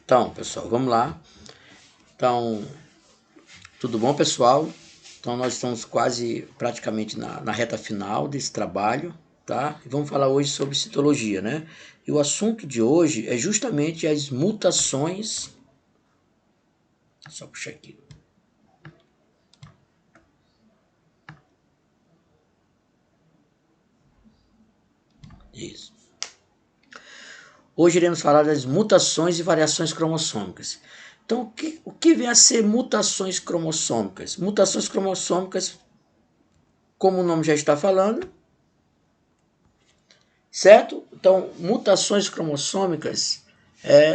Então, pessoal, vamos lá. Então, tudo bom, pessoal? Então, nós estamos quase praticamente na reta final desse trabalho, tá? E vamos falar hoje sobre citologia, né? E o assunto de hoje é justamente as mutações. Só puxar aqui. Isso. Hoje iremos falar das mutações e variações cromossômicas. Então, o que vem a ser mutações cromossômicas? Mutações cromossômicas, como o nome já está falando, certo? Então, mutações cromossômicas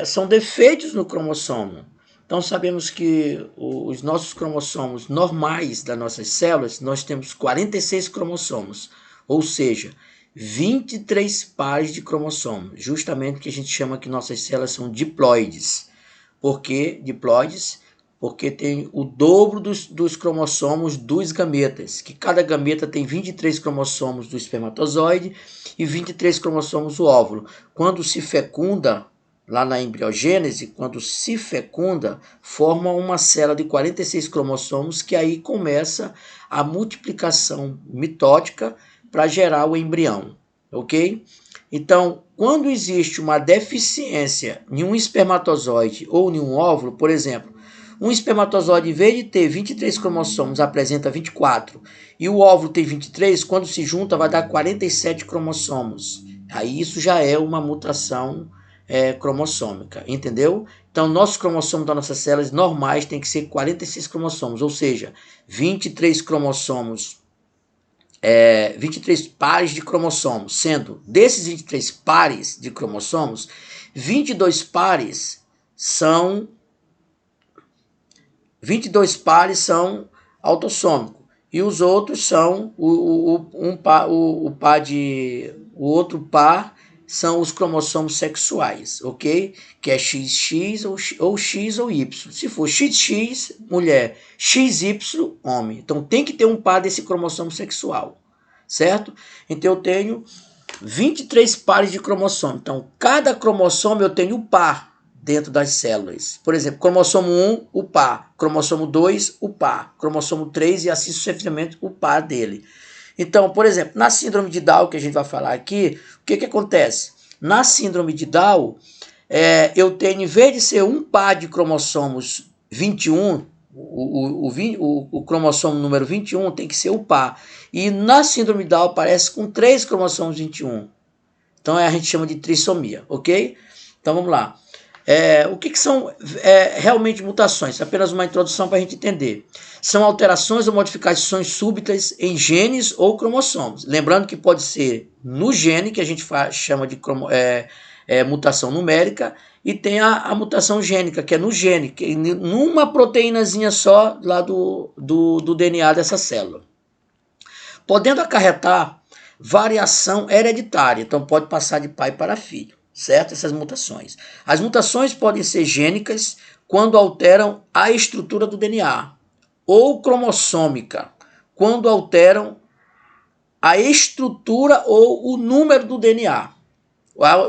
são defeitos no cromossomo. Então, sabemos que os nossos cromossomos normais das nossas células, nós temos 46 cromossomos, ou seja, 23 pares de cromossomos, justamente que a gente chama que nossas células são diploides. Por que diploides? Porque tem o dobro dos cromossomos dos gametas, que cada gameta tem 23 cromossomos do espermatozoide e 23 cromossomos do óvulo. Quando se fecunda, lá na embriogênese, quando se fecunda, forma uma célula de 46 cromossomos, que aí começa a multiplicação mitótica para gerar o embrião, ok? Então, quando existe uma deficiência em um espermatozoide ou em um óvulo, por exemplo, um espermatozoide, em vez de ter 23 cromossomos, apresenta 24, e o óvulo tem 23, quando se junta vai dar 47 cromossomos. Aí isso já é uma mutação cromossômica, entendeu? Então, nossos cromossomos das nossas células normais tem que ser 46 cromossomos, ou seja, 23 cromossomos, 23 pares de cromossomos, sendo desses 23 pares de cromossomos, 22 pares são 22 pares são autossômicos e os outros são o outro par são os cromossomos sexuais, ok? Que é XX ou X ou Y. Se for XX, mulher, XY, homem. Então tem que ter um par desse cromossomo sexual, certo? Então eu tenho 23 pares de cromossomo. Então cada cromossomo eu tenho um par dentro das células. Por exemplo, cromossomo 1, o par. Cromossomo 2, o par. Cromossomo 3 e assim sucessivamente o par dele. Então, por exemplo, na síndrome de Down, que a gente vai falar aqui, o que acontece? Na síndrome de Down, eu tenho, em vez de ser um par de cromossomos 21, o cromossomo número 21 tem que ser o par. E na síndrome de Down aparece com 3 cromossomos 21. Então a gente chama de trissomia, ok? Então vamos lá. O que são realmente mutações? Apenas uma introdução para a gente entender. São alterações ou modificações súbitas em genes ou cromossomos. Lembrando que pode ser no gene, que a gente chama de mutação numérica, e tem a mutação gênica, que é no gene, que é numa proteínazinha só lá do DNA dessa célula. Podendo acarretar variação hereditária, então pode passar de pai para filho, certo? Essas mutações. As mutações podem ser gênicas quando alteram a estrutura do DNA, ou cromossômica, quando alteram a estrutura ou o número do DNA,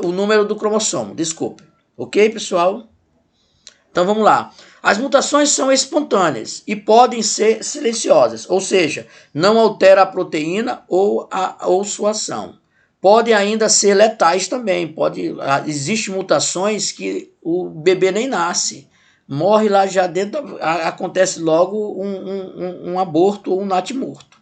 o número do cromossomo, desculpe. Ok, pessoal? Então vamos lá. As mutações são espontâneas e podem ser silenciosas, ou seja, não altera a proteína ou sua ação. Podem ainda ser letais também. Existem mutações que o bebê nem nasce. Morre lá já dentro, acontece logo um aborto ou um natimorto.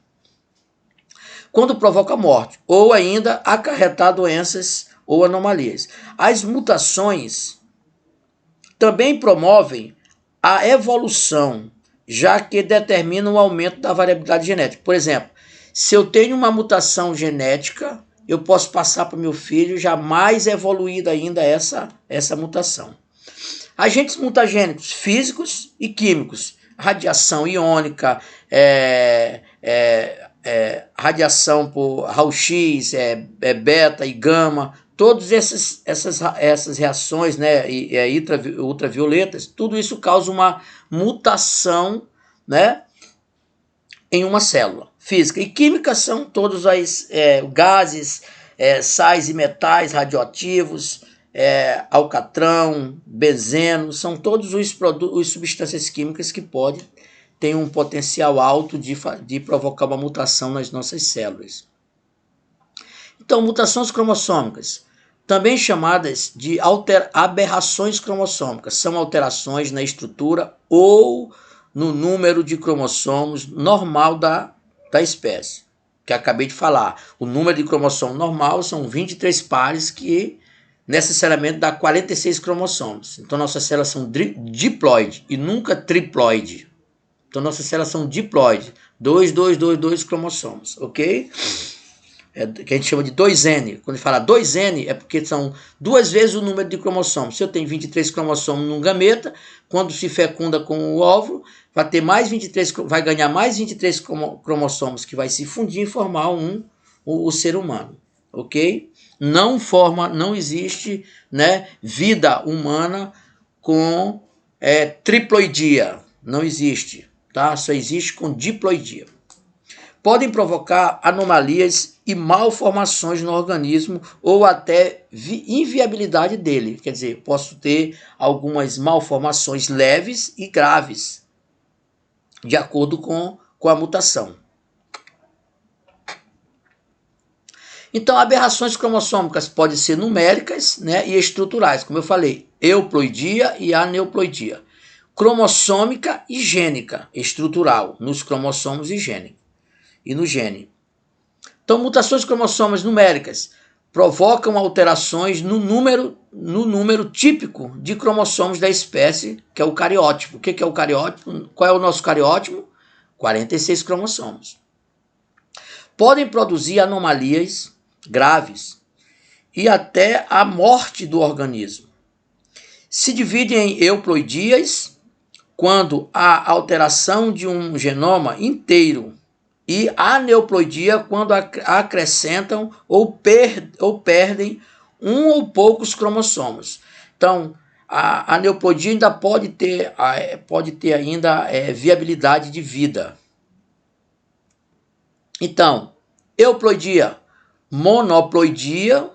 Quando provoca morte, ou ainda acarretar doenças ou anomalias. As mutações também promovem a evolução, já que determina o aumento da variabilidade genética. Por exemplo, se eu tenho uma mutação genética, eu posso passar para o meu filho já mais evoluída ainda essa mutação. Agentes mutagênicos físicos e químicos, radiação iônica, radiação por raio-x, beta e gama, todas essas reações, né, ultravioletas, tudo isso causa uma mutação, né, em uma célula física. E química são todos os gases, sais e metais radioativos, alcatrão, benzeno, são todos os substâncias químicas que podem ter um potencial alto de provocar uma mutação nas nossas células. Então, mutações cromossômicas, também chamadas de aberrações cromossômicas, são alterações na estrutura ou no número de cromossomos normal da espécie, que acabei de falar. O número de cromossomo normal são 23 pares, que necessariamente dá 46 cromossomos. Então, nossas células são diploide e nunca triploide. Então, nossas células são diploide, 2 cromossomos, ok? Que a gente chama de 2N. Quando a gente fala 2N, é porque são 2 vezes o número de cromossomos. Se eu tenho 23 cromossomos num gameta, quando se fecunda com o óvulo, vai ganhar mais 23 cromossomos, que vai se fundir e formar o ser humano, ok? Não existe, né, vida humana com triploidia. Não existe, tá? Só existe com diploidia. Podem provocar anomalias e malformações no organismo ou até inviabilidade dele. Quer dizer, posso ter algumas malformações leves e graves, de acordo com a mutação. Então, aberrações cromossômicas podem ser numéricas, né, e estruturais, como eu falei, euploidia e aneuploidia. Cromossômica e gênica, estrutural, nos cromossomos e no gene. Então, mutações cromossômicas numéricas provocam alterações no número típico de cromossomos da espécie, que é o cariótipo. O que é o cariótipo? Qual é o nosso cariótipo? 46 cromossomos. Podem produzir anomalias graves e até a morte do organismo. Se dividem em euploidias, quando há alteração de um genoma inteiro, e aneuploidia, quando acrescentam ou perdem um ou poucos cromossomos. Então, a aneuploidia ainda pode ter ainda viabilidade de vida. Então, euploidia, monoploidia,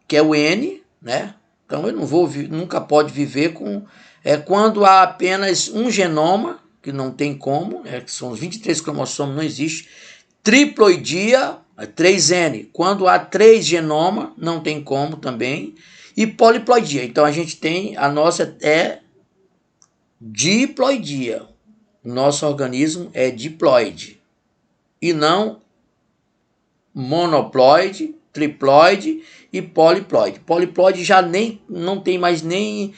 que é o N, né? Então, eu nunca pode viver com... quando há apenas um genoma, que não tem como, que são os 23 cromossomos, não existe. Triploidia, 3N, quando há 3 genomas, não tem como também. E poliploidia, então a gente tem, a nossa é diploidia. Nosso organismo é diploide e não monoploide, triploide e poliploide. Poliploide já não tem mais nem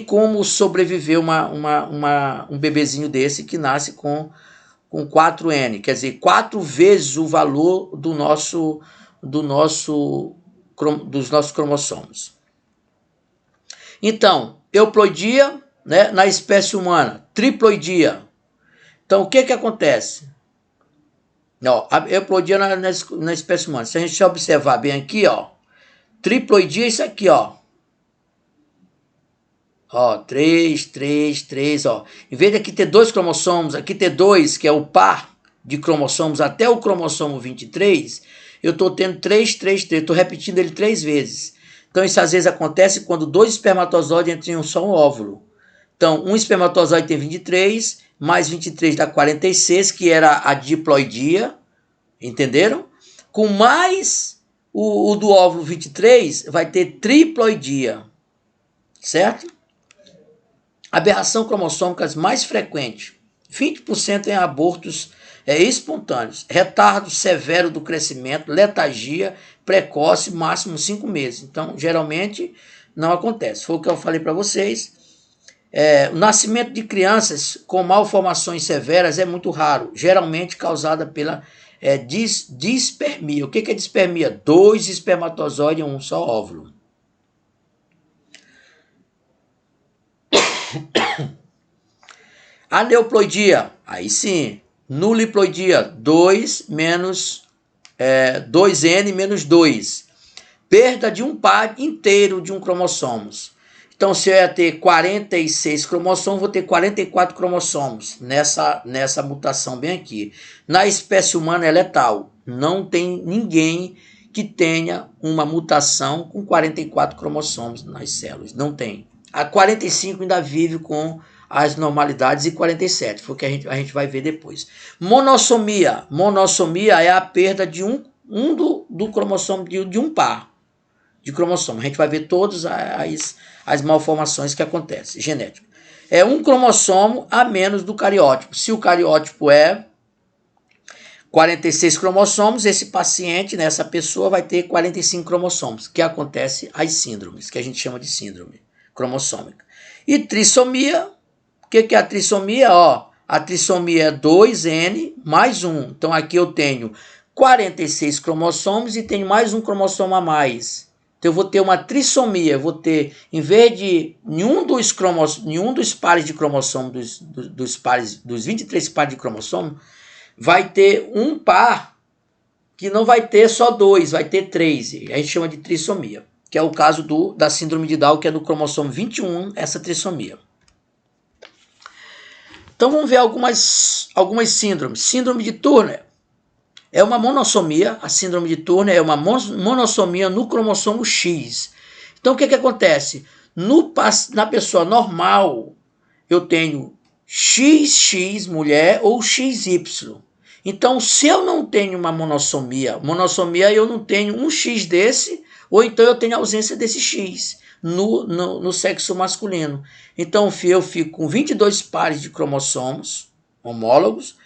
como sobreviver um bebezinho desse que nasce com 4N, quer dizer, 4 vezes o valor dos nossos cromossomos. Então, euploidia, né, na espécie humana, triploidia. Então, o que acontece? Não, a euploidia na espécie humana, se a gente observar bem aqui, ó, triploidia é isso aqui, ó. Ó, 3, ó. Em vez de aqui ter 2 cromossomos, aqui ter 2, que é o par de cromossomos até o cromossomo 23, eu estou tendo 3, estou repetindo ele 3 vezes. Então, isso às vezes acontece quando 2 espermatozoides entram em um só óvulo. Então, um espermatozoide tem 23, mais 23 dá 46, que era a diploidia, entenderam? Com mais o do óvulo 23, vai ter triploidia, certo? Aberração cromossômica mais frequente, 20% em abortos espontâneos, retardo severo do crescimento, letargia precoce, máximo 5 meses. Então, geralmente, não acontece. Foi o que eu falei para vocês. O nascimento de crianças com malformações severas é muito raro, geralmente causada pela dispermia. O que é dispermia? 2 espermatozoides em um só óvulo. Aneuploidia, aí sim, nuliploidia, 2N menos 2. Perda de um par inteiro de um cromossomos. Então, se eu ia ter 46 cromossomos, vou ter 44 cromossomos nessa mutação bem aqui. Na espécie humana é letal. Não tem ninguém que tenha uma mutação com 44 cromossomos nas células. Não tem. A 45 ainda vive com as normalidades e 47, foi o que a gente vai ver depois. Monossomia. Monossomia é a perda de um do cromossomo, de um par de cromossomo. A gente vai ver todas as malformações que acontecem, genética. É um cromossomo a menos do cariótipo. Se o cariótipo é 46 cromossomos, esse paciente, né, essa pessoa vai ter 45 cromossomos, que acontece as síndromes, que a gente chama de síndrome cromossômica. E trissomia, o que é a trissomia? A trissomia é 2N mais 1. Então aqui eu tenho 46 cromossomos e tenho mais um cromossomo a mais. Então eu vou ter uma trissomia, eu vou ter, em vez de nenhum dos pares de cromossomo, dos 23 pares de cromossomo, vai ter um par que não vai ter só 2, vai ter 3. A gente chama de trissomia, que é o caso da síndrome de Down, que é do cromossomo 21, essa trissomia. Então vamos ver algumas síndromes. Síndrome de Turner é uma monossomia, a síndrome de Turner é uma monossomia no cromossomo X. Então o que acontece? Na pessoa normal, eu tenho XX mulher ou XY. Então, se eu não tenho uma monossomia eu não tenho um X desse, ou então eu tenho ausência desse X no sexo masculino. Então, eu fico com 22 pares de cromossomos homólogos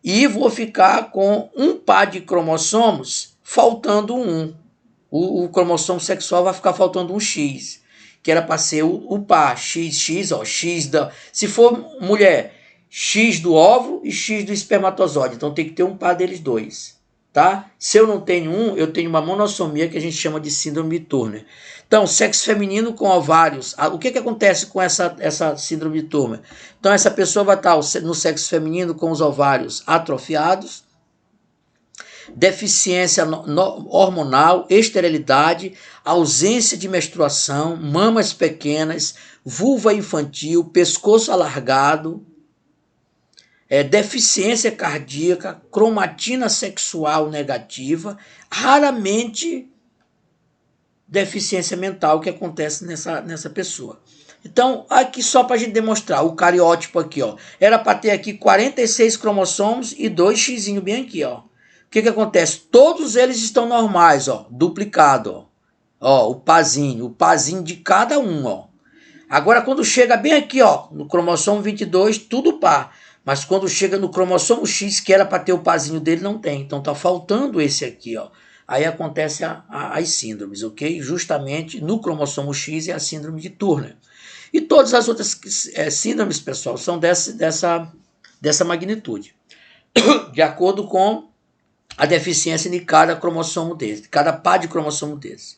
e vou ficar com um par de cromossomos faltando um. O cromossomo sexual vai ficar faltando um X, que era para ser o par, XX, se for mulher, X do óvulo e X do espermatozoide. Então tem que ter um par deles dois, tá? Se eu não tenho um, eu tenho uma monossomia que a gente chama de síndrome de Turner. Então, sexo feminino com ovários. O que acontece com essa síndrome de Turner? Então, essa pessoa vai estar no sexo feminino com os ovários atrofiados, deficiência hormonal, esterilidade, ausência de menstruação, mamas pequenas, vulva infantil, pescoço alargado, deficiência cardíaca, cromatina sexual negativa, raramente deficiência mental que acontece nessa pessoa. Então, aqui só para a gente demonstrar, o cariótipo aqui, era para ter aqui 46 cromossomos e 2 X bem aqui, O que acontece? Todos eles estão normais, duplicado, o pazinho de cada um, Agora, quando chega bem aqui, no cromossomo 22, tudo par. Mas quando chega no cromossomo X, que era para ter o pazinho dele, não tem. Então, tá faltando esse aqui, Aí acontece as síndromes, ok? Justamente no cromossomo X é a síndrome de Turner. E todas as outras síndromes, pessoal, são dessa magnitude. De acordo com a deficiência de cada cromossomo desse, cada par de cromossomo desse.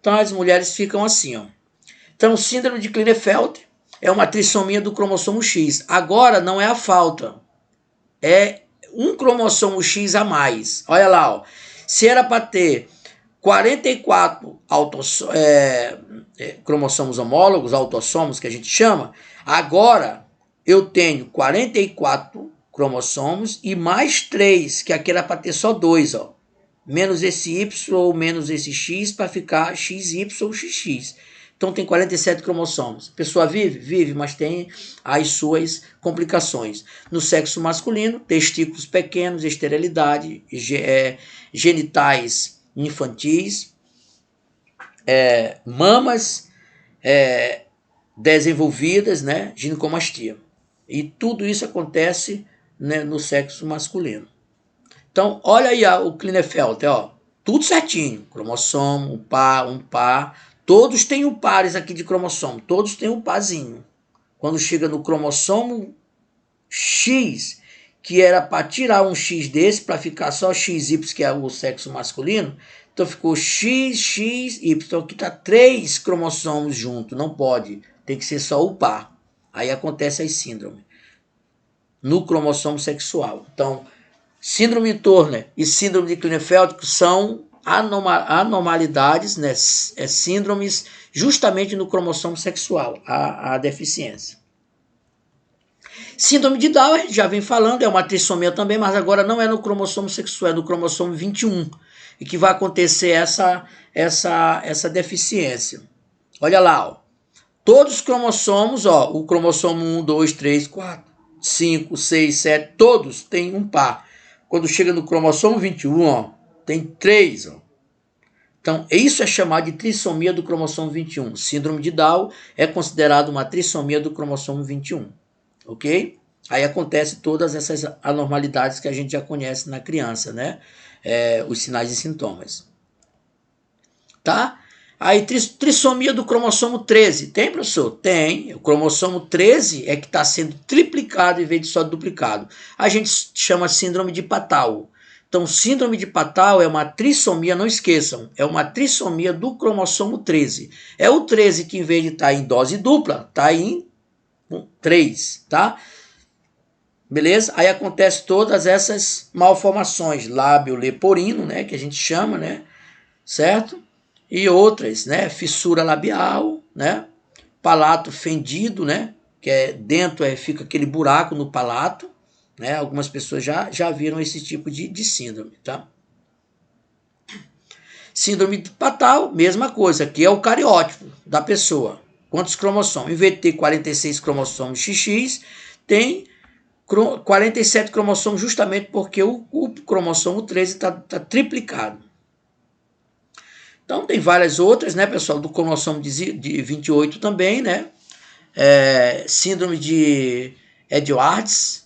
Então as mulheres ficam assim, Então, síndrome de Klinefelter é uma trissomia do cromossomo X. Agora não é a falta, é um cromossomo X a mais. Olha lá, se era para ter 44 cromossomos homólogos, autossomos que a gente chama, agora eu tenho 44 cromossomos e mais 3, que aqui era para ter só 2, menos esse Y ou menos esse X para ficar XY ou XX. Então tem 47 cromossomos. A pessoa vive? Vive, mas tem as suas complicações. No sexo masculino, testículos pequenos, esterilidade, genitais infantis, mamas desenvolvidas, né, ginecomastia. E tudo isso acontece, né, no sexo masculino. Então, olha aí o Klinefelter, tudo certinho, cromossomo, um par, todos têm um pares aqui de cromossomo, todos têm um parzinho. Quando chega no cromossomo X, que era para tirar um X desse, para ficar só XY, que é o sexo masculino, então ficou XXY, então aqui está 3 cromossomos juntos, não pode, tem que ser só o par. Aí acontece a síndrome no cromossomo sexual. Então, síndrome de Turner e síndrome de Klinefelter são anormalidades, né, síndromes justamente no cromossomo sexual, a deficiência. Síndrome de Down, já vem falando, é uma trissomia também, mas agora não é no cromossomo sexual, é no cromossomo 21. e que vai acontecer essa deficiência. Olha lá, ó. Todos os cromossomos, ó, o cromossomo 1, 2, 3, 4, 5, 6, 7, todos têm um par. Quando chega no cromossomo 21, ó, tem 3, ó. Então, isso é chamado de trissomia do cromossomo 21. Síndrome de Down é considerado uma trissomia do cromossomo 21. Ok? Aí acontece todas essas anormalidades que a gente já conhece na criança, né? Os sinais e sintomas. Tá? Aí, trissomia do cromossomo 13. Tem, professor? Tem. O cromossomo 13 é que está sendo triplicado em vez de só duplicado. A gente chama síndrome de Patau. Então, síndrome de Patau é uma trissomia, não esqueçam, é uma trissomia do cromossomo 13. É o 13 que, em vez de estar em dose dupla, está em 3, tá? Beleza? Aí acontece todas essas malformações, lábio leporino, né, que a gente chama, né, certo? E outras, né, fissura labial, né, palato fendido, né, que dentro fica aquele buraco no palato, né? Algumas pessoas já viram esse tipo de síndrome, tá? Síndrome de Patau, mesma coisa, que é o cariótipo da pessoa. Quantos cromossomos? Em vez de ter 46 cromossomos XX, tem 47 cromossomos justamente porque o cromossomo 13 está triplicado. Então tem várias outras, né, pessoal, do cromossomo de 28 também, né? Síndrome de Edwards,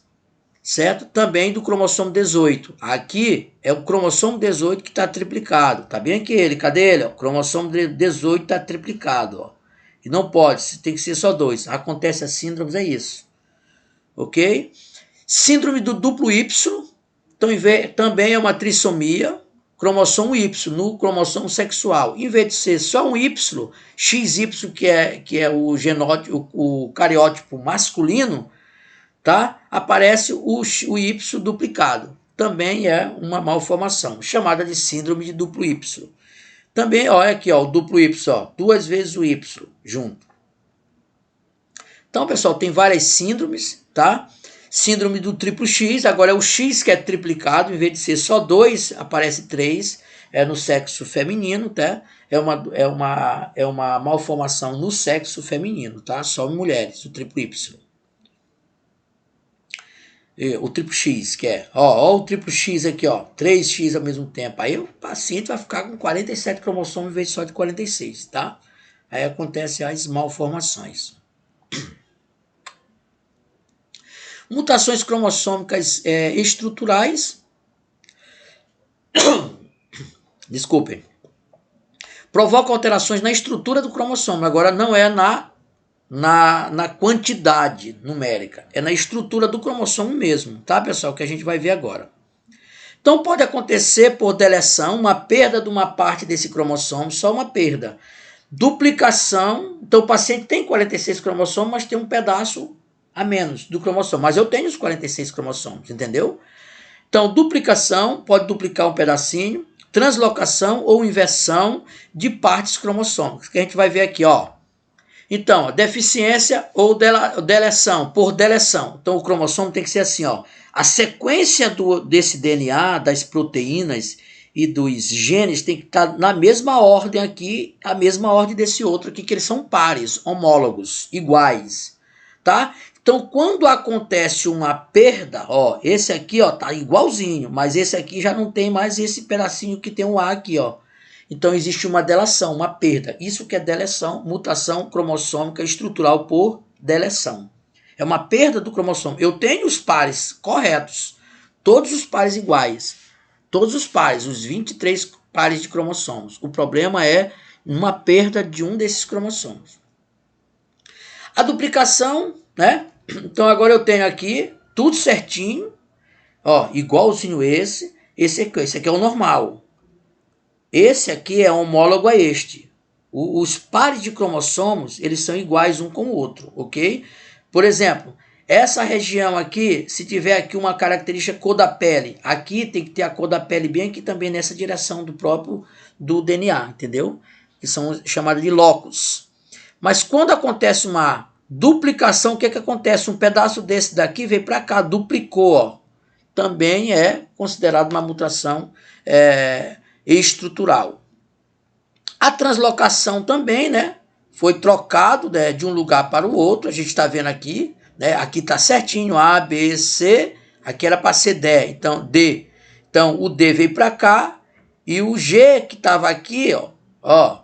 certo? Também do cromossomo 18. Aqui é o cromossomo 18 que está triplicado. Tá bem aqui ele, cadê ele? O cromossomo 18 está triplicado, ó. E não pode, tem que ser só 2. Acontece as síndromes, é isso. Ok? Síndrome do duplo Y, então, também é uma trissomia, cromossomo Y, no cromossomo sexual. Em vez de ser só um Y, XY, que é o genótipo, o cariótipo masculino, tá? Aparece o Y duplicado. Também é uma malformação, chamada de síndrome de duplo Y. Também, olha aqui, ó, o duplo Y, ó, 2 vezes o Y junto. Então, pessoal, tem várias síndromes, tá? Síndrome do triplo X, agora é o X que é triplicado, em vez de ser só 2, aparece 3, no sexo feminino, tá? É uma malformação no sexo feminino, tá? Só em mulheres, o triplo Y. O triplo X, que ó o triplo X aqui, ó, 3X ao mesmo tempo. Aí o paciente vai ficar com 47 cromossomos em vez de só de 46, tá? Aí acontecem as malformações. Mutações cromossômicas estruturais. Desculpem. Provocam alterações na estrutura do cromossomo. Agora não é na quantidade numérica. É na estrutura do cromossomo mesmo. Tá, pessoal? Que a gente vai ver agora. Então pode acontecer por deleção, uma perda de uma parte desse cromossomo, só uma perda. Duplicação. Então o paciente tem 46 cromossomos, mas tem um pedaço a menos do cromossomo. Mas eu tenho os 46 cromossomos, entendeu? Então, duplicação, pode duplicar um pedacinho, translocação ou inversão de partes cromossômicas, que a gente vai ver aqui, ó. Então, deficiência ou deleção, por deleção. Então, o cromossomo tem que ser assim, ó. A sequência desse DNA, das proteínas e dos genes tem que estar na mesma ordem aqui, a mesma ordem desse outro aqui, que eles são pares, homólogos, iguais, tá? Então, quando acontece uma perda, ó, esse aqui, ó, tá igualzinho, mas esse aqui já não tem mais esse pedacinho que tem um A aqui, ó. Então, existe uma deleção, uma perda. Isso que é deleção, mutação cromossômica estrutural por deleção. É uma perda do cromossomo. Eu tenho os pares corretos, todos os pares iguais, todos os pares, os 23 pares de cromossomos. O problema é uma perda de um desses cromossomos. A duplicação, né? Então agora eu tenho aqui tudo certinho, ó, igualzinho esse aqui é o normal. Esse aqui é homólogo a este. Os pares de cromossomos, eles são iguais um com o outro, ok? Por exemplo, essa região aqui, se tiver aqui uma característica cor da pele, aqui tem que ter a cor da pele bem aqui também nessa direção do DNA, entendeu? Que são chamados de locus. Mas quando acontece uma duplicação, o que acontece? Um pedaço desse daqui veio para cá, duplicou, ó. Também é considerado uma mutação estrutural. A translocação também, né? Foi trocado, né, de um lugar para o outro, a gente está vendo aqui, né? Aqui está certinho, A, B, C, aqui era para ser D, então D. Então o D veio para cá e o G que estava aqui, ó,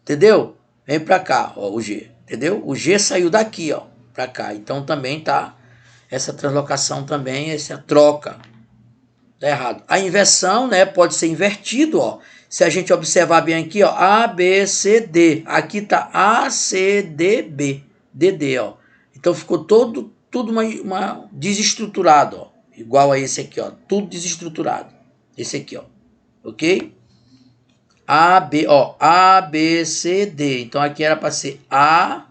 entendeu? Vem para cá, ó, o G, entendeu? O G saiu daqui, ó, para cá, então também tá essa translocação também, essa troca, tá errado. A inversão, né, pode ser invertido, ó. Se a gente observar bem aqui, ó, A, B, C, D. Aqui tá A, C, D, B. D, D, ó. Então ficou tudo uma desestruturado, ó. Igual a esse aqui, ó. Tudo desestruturado. Esse aqui, ó. Ok? A, B, ó. A, B, C, D. Então aqui era para ser A.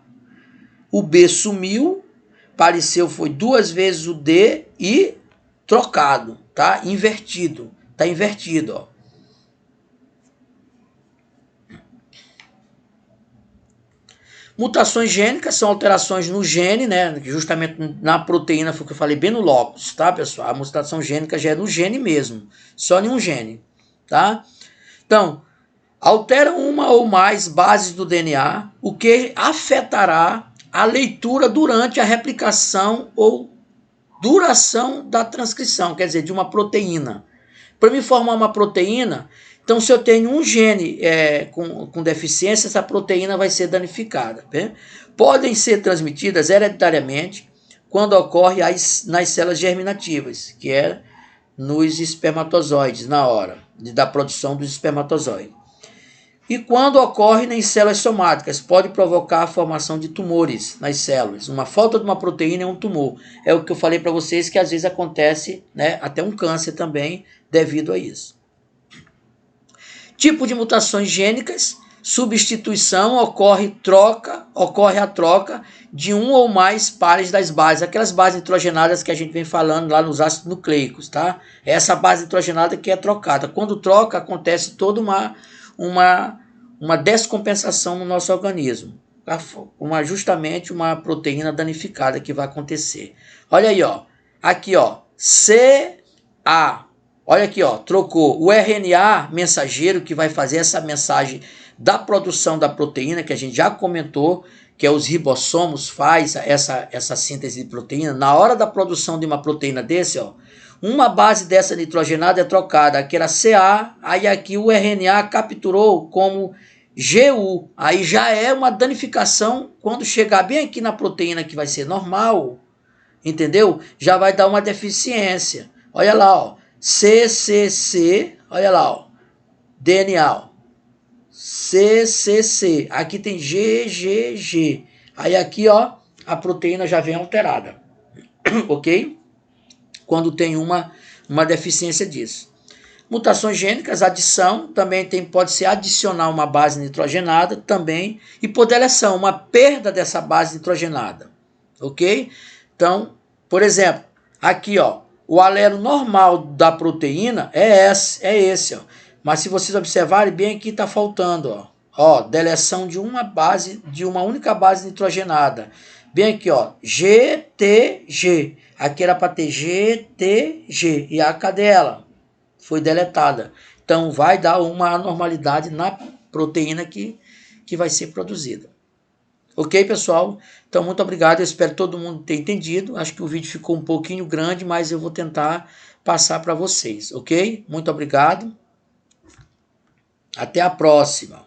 O B sumiu. Apareceu, foi 2 vezes o D e trocado, tá? Invertido. Tá invertido, ó. Mutações gênicas são alterações no gene, né? Justamente na proteína, foi o que eu falei bem no locus, tá, pessoal? A mutação gênica já é no gene mesmo, só em um gene, tá? Então, altera uma ou mais bases do DNA, o que afetará a leitura durante a replicação ou duração da transcrição, quer dizer, de uma proteína. Para me formar uma proteína, então se eu tenho um gene com deficiência, essa proteína vai ser danificada. Né? Podem ser transmitidas hereditariamente quando ocorre nas células germinativas, que é nos espermatozoides, na hora da produção dos espermatozoides. E quando ocorre em células somáticas, pode provocar a formação de tumores nas células. Uma falta de uma proteína é um tumor. É o que eu falei para vocês, que às vezes acontece, né, até um câncer também devido a isso. Tipo de mutações gênicas, substituição, ocorre a troca de um ou mais pares das bases, aquelas bases nitrogenadas que a gente vem falando lá nos ácidos nucleicos, tá? Essa base nitrogenada que é trocada. Quando troca, acontece toda uma descompensação no nosso organismo, justamente uma proteína danificada que vai acontecer. Olha aí, ó. Aqui, ó, CA. Olha aqui, ó, trocou o RNA mensageiro que vai fazer essa mensagem da produção da proteína, que a gente já comentou, que é os ribossomos faz essa síntese de proteína. Na hora da produção de uma proteína desse, ó, uma base dessa nitrogenada é trocada, aqui era CA, aí aqui o RNA capturou como GU, aí já é uma danificação, quando chegar bem aqui na proteína que vai ser normal, entendeu? Já vai dar uma deficiência. Olha lá, ó, CCC, olha lá, ó, DNA, ó, CCC, aqui tem GGG, aí aqui, ó, a proteína já vem alterada, ok? Quando tem uma deficiência disso. Mutações gênicas, adição, também pode ser adicionar uma base nitrogenada, também, e por deleção, uma perda dessa base nitrogenada, ok? Então, por exemplo, aqui, ó, o alelo normal da proteína é esse, ó. Mas se vocês observarem bem aqui, está faltando, ó, deleção de uma única base nitrogenada. Bem aqui, ó, GTG. Aqui era para ter GTG. E cadê ela? Foi deletada. Então, vai dar uma anormalidade na proteína que vai ser produzida. Ok, pessoal? Então, muito obrigado. Eu espero que todo mundo tenha entendido. Acho que o vídeo ficou um pouquinho grande, mas eu vou tentar passar para vocês. Ok? Muito obrigado. Até a próxima.